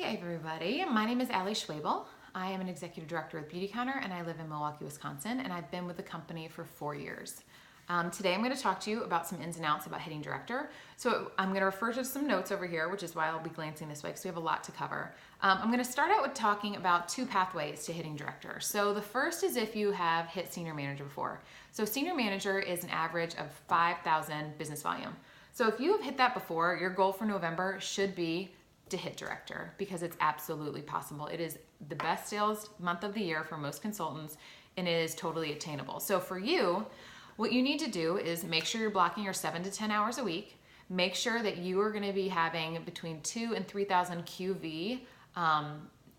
Hey everybody, my name is Allie Schwabel. I am an executive director with Beautycounter and I live in Milwaukee, Wisconsin, and I've been with the company for 4 years. Today I'm going to talk to you about some ins and outs about hitting director. So I'm going to refer to some notes over here, which is why I'll be glancing this way because we have a lot to cover. I'm going to start out with talking about two pathways to hitting director. So the first is if you have hit senior manager before. So senior manager is an average of 5,000 business volume. So if you have hit that before, your goal for November should be to hit director because it's absolutely possible. It is the best sales month of the year for most consultants and it is totally attainable. So for you, what you need to do is make sure you're blocking your 7 to 10 hours a week. Make sure that you are going to be having between 2 and 3,000 QV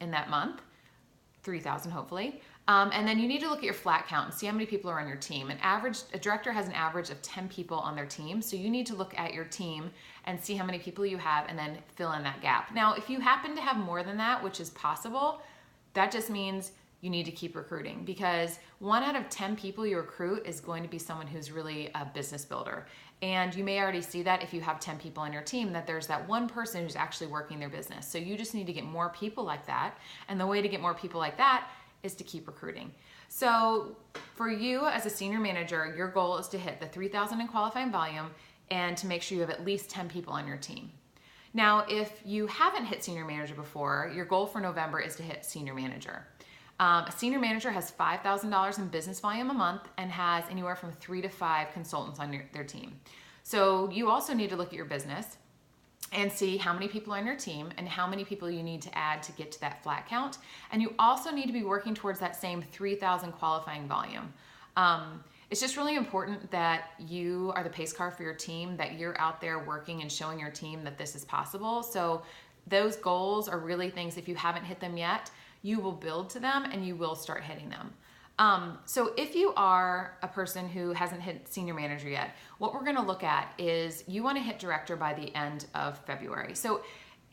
in that month, 3,000 hopefully. And then you need to look at your flat count and see how many people are on your team. A director has an average of 10 people on their team. So you need to look at your team and see how many people you have and then fill in that gap. Now, if you happen to have more than that, which is possible, that just means you need to keep recruiting because 1 out of 10 people you recruit is going to be someone who's really a business builder. And you may already see that if you have 10 people on your team, that there's that one person who's actually working their business. So you just need to get more people like that. And the way to get more people like that is to keep recruiting. So for you as a senior manager, your goal is to hit the 3,000 in qualifying volume and to make sure you have at least 10 people on your team. Now, if you haven't hit senior manager before, your goal for November is to hit senior manager. A senior manager has $5,000 in business volume a month and has anywhere from 3 to 5 consultants on their team. So you also need to look at your business and see how many people are on your team and how many people you need to add to get to that flat count. And you also need to be working towards that same 3,000 qualifying volume. It's just really important that you are the pace car for your team, that you're out there working and showing your team that this is possible. So those goals are really things, if you haven't hit them yet, you will build to them and you will start hitting them. So if you are a person who hasn't hit senior manager yet, what we're gonna look at is you wanna hit director by the end of February. So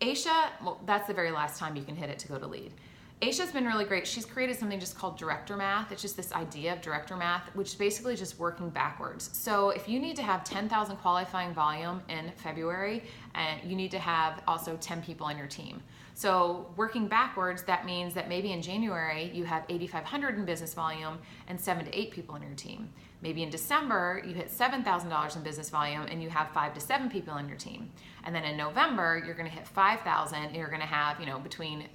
Aisha, well, that's the very last time you can hit it to go to lead. Aisha's been really great. She's created something just called director math. It's just this idea of director math, which is basically just working backwards. So if you need to have 10,000 qualifying volume in February, and you need to have also 10 people on your team. So working backwards, that means that maybe in January you have 8,500 in business volume and 7 to 8 people on your team. Maybe in December you hit $7,000 in business volume and you have 5 to 7 people on your team. And then in November you're going to hit 5,000 and you're going to have, between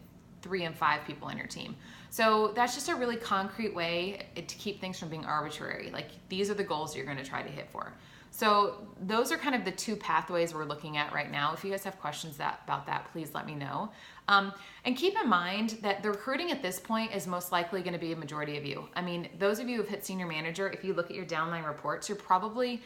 3 and 5 people on your team. So that's just a really concrete way to keep things from being arbitrary. Like these are the goals you're going to try to hit for. So those are kind of the two pathways we're looking at right now. If you guys have questions about that, please let me know. And keep in mind that the recruiting at this point is most likely going to be a majority of you. I mean, those of you who've hit senior manager, if you look at your downline reports, you're probably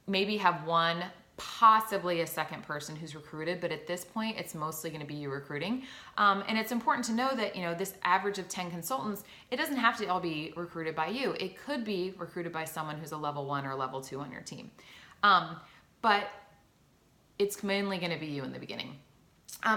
maybe have one, possibly a second person who's recruited, but at this point, it's mostly going to be you recruiting. And it's important to know that, this average of 10 consultants, it doesn't have to all be recruited by you. It could be recruited by someone who's a level 1 or level 2 on your team. But it's mainly going to be you in the beginning.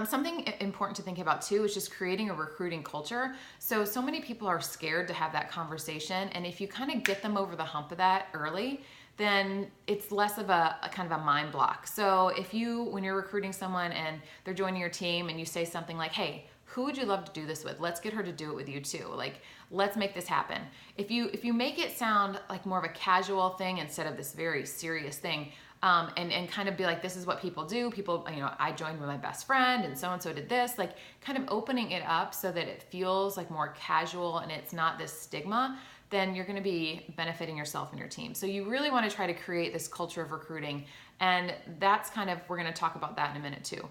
Something important to think about too is just creating a recruiting culture. So many people are scared to have that conversation. And if you kind of get them over the hump of that early, then it's less of a kind of a mind block. So if when you're recruiting someone and they're joining your team and you say something like, hey, who would you love to do this with? Let's get her to do it with you too. Like, let's make this happen. If you make it sound like more of a casual thing instead of this very serious thing, and kind of be like, this is what people do. People, I joined with my best friend and so did this, like kind of opening it up so that it feels like more casual and it's not this stigma, then you're going to be benefiting yourself and your team. So you really want to try to create this culture of recruiting. And that's we're going to talk about that in a minute too.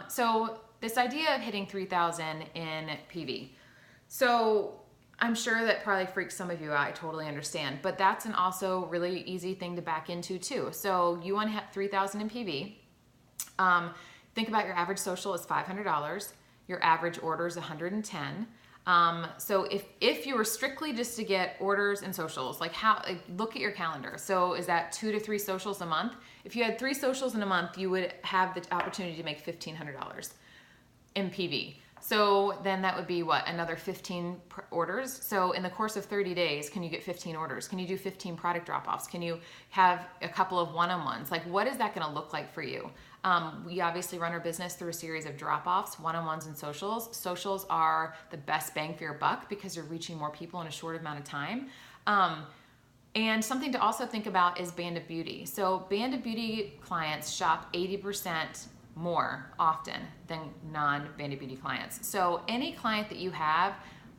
So this idea of hitting 3,000 in PV. So I'm sure that probably freaks some of you out. I totally understand, but that's an also really easy thing to back into too. So you want to hit 3,000 in PV. Think about your average social is $500. Your average order is 110. So if you were strictly just to get orders and socials, look at your calendar. So is that 2 to 3 socials a month? If you had 3 socials in a month, you would have the opportunity to make $1,500 in PV. So then that would be what? Another 15 orders. So in the course of 30 days, can you get 15 orders? Can you do 15 product drop-offs? Can you have a couple of one-on-ones? Like, what is that going to look like for you? We obviously run our business through a series of drop-offs, one-on-ones, and socials. Socials are the best bang for your buck because you're reaching more people in a short amount of time. And something to also think about is Band of Beauty. So Band of Beauty clients shop 80% more often than non-Band of Beauty clients. So any client that you have,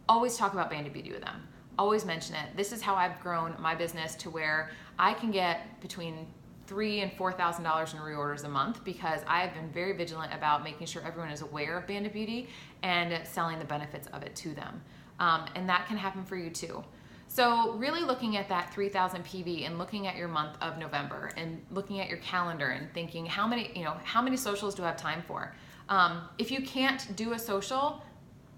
always talk about Band of Beauty with them. Always mention it. This is how I've grown my business to where I can get between $3,000 and $4,000 in reorders a month because I have been very vigilant about making sure everyone is aware of Band of Beauty and selling the benefits of it to them. And that can happen for you too. So really looking at that 3,000 PV and looking at your month of November and looking at your calendar and thinking how many socials do I have time for? If you can't do a social,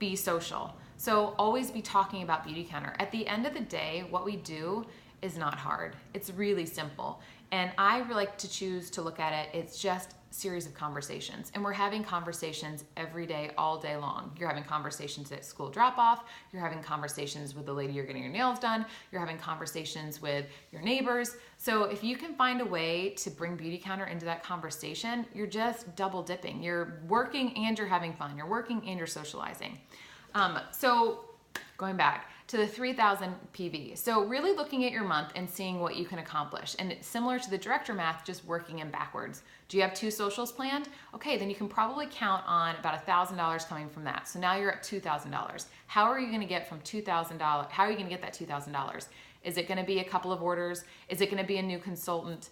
be social. So always be talking about Beautycounter. At the end of the day, what we do is not hard. It's really simple. And I like to choose to look at it, it's just a series of conversations. And we're having conversations every day, all day long. You're having conversations at school drop-off, you're having conversations with the lady you're getting your nails done, you're having conversations with your neighbors. So if you can find a way to bring Beautycounter into that conversation, you're just double dipping. You're working and you're having fun. You're working and you're socializing. So going back to the 3,000 PV. So really looking at your month and seeing what you can accomplish. And it's similar to the director math, just working in backwards. Do you have 2 socials planned? Okay, then you can probably count on about $1,000 coming from that. So now you're at $2,000. How are you gonna get from $2,000? How are you gonna get that $2,000? Is it gonna be a couple of orders? Is it gonna be a new consultant?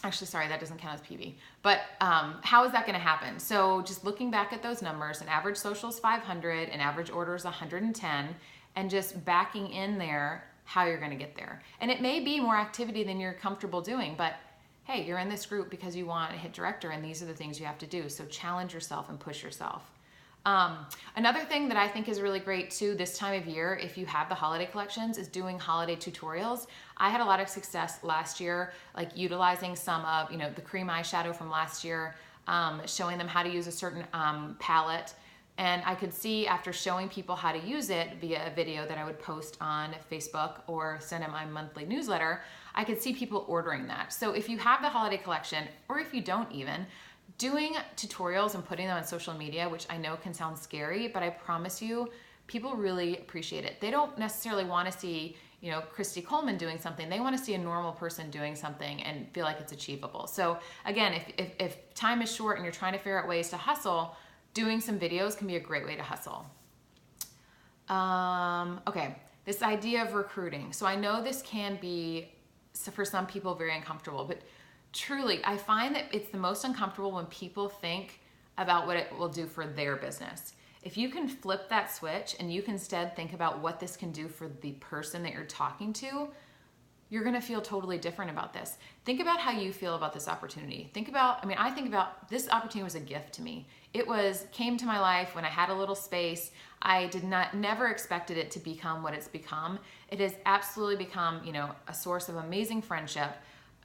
Actually, sorry, that doesn't count as PV. But how is that going to happen? So just looking back at those numbers, an average social is 500, an average order is 110, and just backing in there how you're going to get there. And it may be more activity than you're comfortable doing, but hey, you're in this group because you want to hit director, and these are the things you have to do. So challenge yourself and push yourself. Another thing that I think is really great too this time of year, if you have the holiday collections, is doing holiday tutorials. I had a lot of success last year, like utilizing some of, the cream eyeshadow from last year, showing them how to use a certain palette. And I could see after showing people how to use it via a video that I would post on Facebook or send in my monthly newsletter, I could see people ordering that. So if you have the holiday collection, or if you don't even, doing tutorials and putting them on social media, which I know can sound scary, but I promise you, people really appreciate it. They don't necessarily want to see, Christy Coleman doing something. They want to see a normal person doing something and feel like it's achievable. So again, if time is short and you're trying to figure out ways to hustle, doing some videos can be a great way to hustle. Okay, this idea of recruiting. So I know this can be, for some people, very uncomfortable, but truly, I find that it's the most uncomfortable when people think about what it will do for their business. If you can flip that switch and you can instead think about what this can do for the person that you're talking to, you're gonna feel totally different about this. Think about how you feel about this opportunity. I think about this opportunity was a gift to me. It came to my life when I had a little space. I never expected it to become what it's become. It has absolutely become, a source of amazing friendship,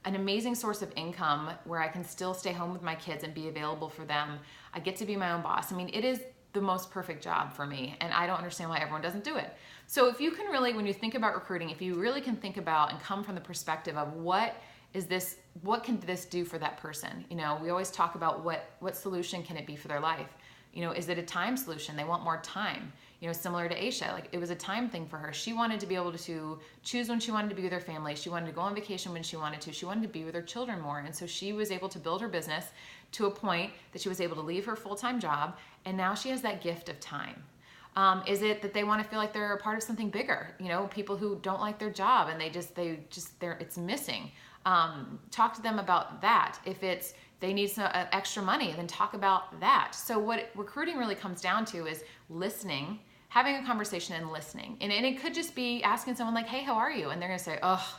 an amazing source of income where I can still stay home with my kids and be available for them. I get to be my own boss. It is the most perfect job for me, and I don't understand why everyone doesn't do it. So if you can really, when you think about recruiting, if you really can think about and come from the perspective of what can this do for that person? We always talk about what solution can it be for their life? Is it a time solution? They want more time. Similar to Aisha, like it was a time thing for her. She wanted to be able to choose when she wanted to be with her family. She wanted to go on vacation when she wanted to. She wanted to be with her children more. And so she was able to build her business to a point that she was able to leave her full-time job. And now she has that gift of time. Is it that they want to feel like they're a part of something bigger? People who don't like their job and it's missing. Talk to them about that. If they need some extra money, then talk about that. So what recruiting really comes down to is listening, having a conversation and listening. And it could just be asking someone like, hey, how are you? And they're gonna say, oh,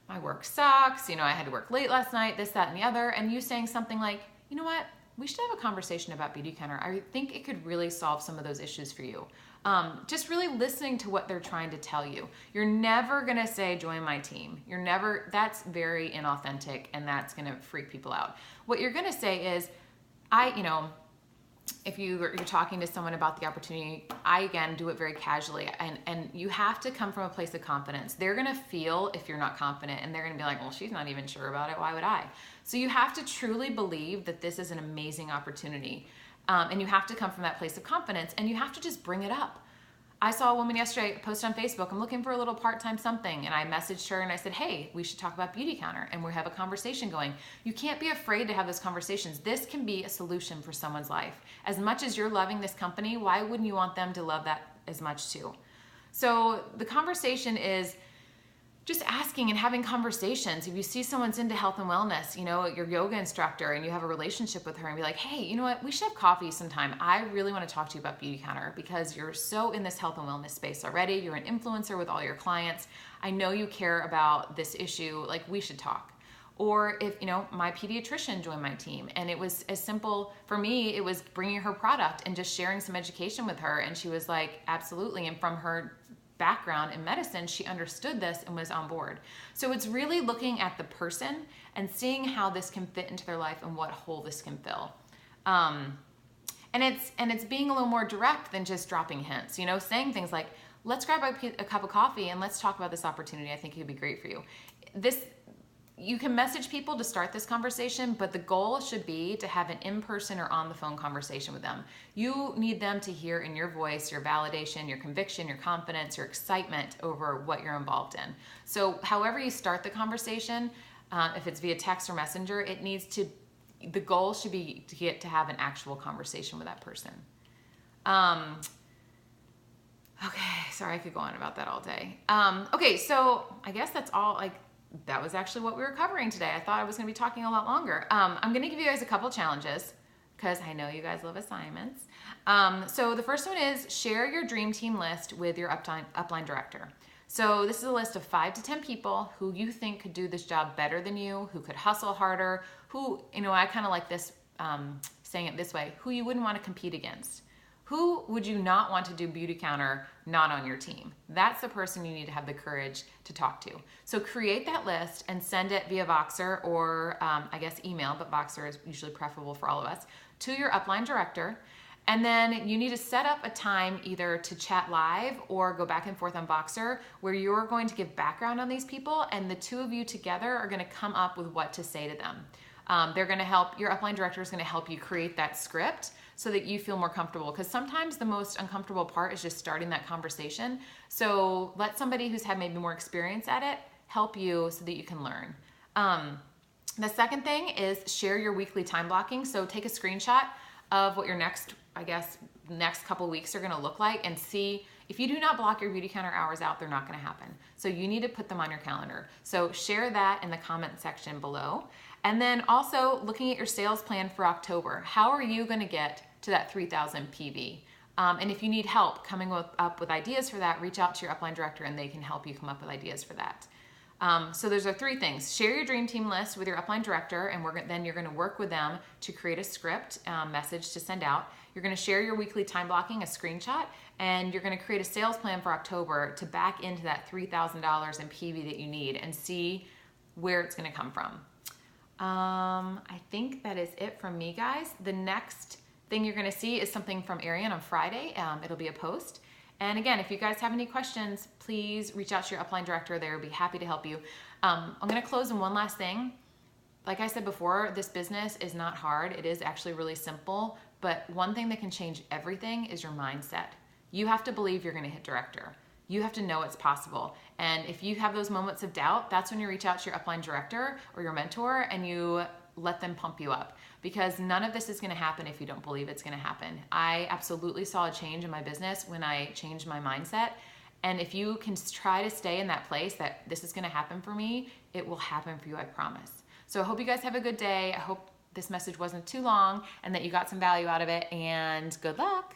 my work sucks. I had to work late last night, this, that, and the other. And you saying something like, you know what? We should have a conversation about Beautycounter. I think it could really solve some of those issues for you. Just really listening to what they're trying to tell you. You're never gonna say, join my team. That's very inauthentic and that's gonna freak people out. What you're gonna say is, if you're talking to someone about the opportunity, I again do it very casually, and you have to come from a place of confidence. They're gonna feel if you're not confident, and they're gonna be like, well, she's not even sure about it, why would I? So you have to truly believe that this is an amazing opportunity, and you have to come from that place of confidence, and you have to just bring it up. I saw a woman yesterday post on Facebook, I'm looking for a little part-time something, and I messaged her and I said, hey, we should talk about Beautycounter, and we have a conversation going. You can't be afraid to have those conversations. This can be a solution for someone's life. As much as you're loving this company, why wouldn't you want them to love that as much too? So the conversation is just asking and having conversations. If you see someone's into health and wellness, your yoga instructor, and you have a relationship with her, and be like, hey, you know what, we should have coffee sometime. I really want to talk to you about Beautycounter because you're so in this health and wellness space already. You're an influencer with all your clients. I know you care about this issue. Like, we should talk. Or if, my pediatrician joined my team, and it was as simple for me, it was bringing her product and just sharing some education with her. And she was like, absolutely. And from her background in medicine, she understood this and was on board. So it's really looking at the person and seeing how this can fit into their life and what hole this can fill. And it's being a little more direct than just dropping hints, saying things like, let's grab a cup of coffee and let's talk about this opportunity. I think it would be great for you. You can message people to start this conversation, but the goal should be to have an in-person or on the phone conversation with them. You need them to hear in your voice your validation, your conviction, your confidence, your excitement over what you're involved in. So however you start the conversation, if it's via text or messenger, the goal should be to get to have an actual conversation with that person. Okay, sorry, I could go on about that all day. Okay, so I guess that's all. That was actually what we were covering today. I thought I was going to be talking a lot longer. I'm going to give you guys a couple challenges because I know you guys love assignments. So the first one is share your dream team list with your upline director. So this is a list of 5 to 10 people who you think could do this job better than you, who could hustle harder, who, I kind of like this, saying it this way, who you wouldn't want to compete against. Who would you not want to do Beautycounter not on your team? That's the person you need to have the courage to talk to. So create that list and send it via Voxer or I guess email, but Voxer is usually preferable for all of us, to your upline director. And then you need to set up a time either to chat live or go back and forth on Voxer where you're going to give background on these people, and the two of you together are going to come up with what to say to them. They're going to help, your upline director is going to help you create that script so that you feel more comfortable, because sometimes the most uncomfortable part is just starting that conversation. So let somebody who's had maybe more experience at it help you so that you can learn. The second thing is share your weekly time blocking. So take a screenshot of what your next couple weeks are going to look like, and see if you do not block your Beautycounter hours out, they're not going to happen. So you need to put them on your calendar. So share that in the comment section below. And then also looking at your sales plan for October. How are you going to get to that 3,000 PV? And if you need help coming up with ideas for that, reach out to your upline director and they can help you come up with ideas for that. So those are 3 things. Share your dream team list with your upline director, and then you're going to work with them to create a script message to send out. You're going to share your weekly time blocking, a screenshot, and you're going to create a sales plan for October to back into that $3,000 in PV that you need and see where it's going to come from. I think that is it from me, guys. The next thing you're going to see is something from Arian on Friday. It'll be a post. And again, if you guys have any questions, please reach out to your upline director. They'll be happy to help you. I'm going to close on one last thing. Like I said before, this business is not hard. It is actually really simple. But one thing that can change everything is your mindset. You have to believe you're going to hit director. You have to know it's possible. And if you have those moments of doubt, that's when you reach out to your upline director or your mentor and you let them pump you up, because none of this is going to happen if you don't believe it's going to happen. I absolutely saw a change in my business when I changed my mindset. And if you can try to stay in that place that this is going to happen for me, it will happen for you, I promise. So I hope you guys have a good day. I hope this message wasn't too long and that you got some value out of it, and good luck.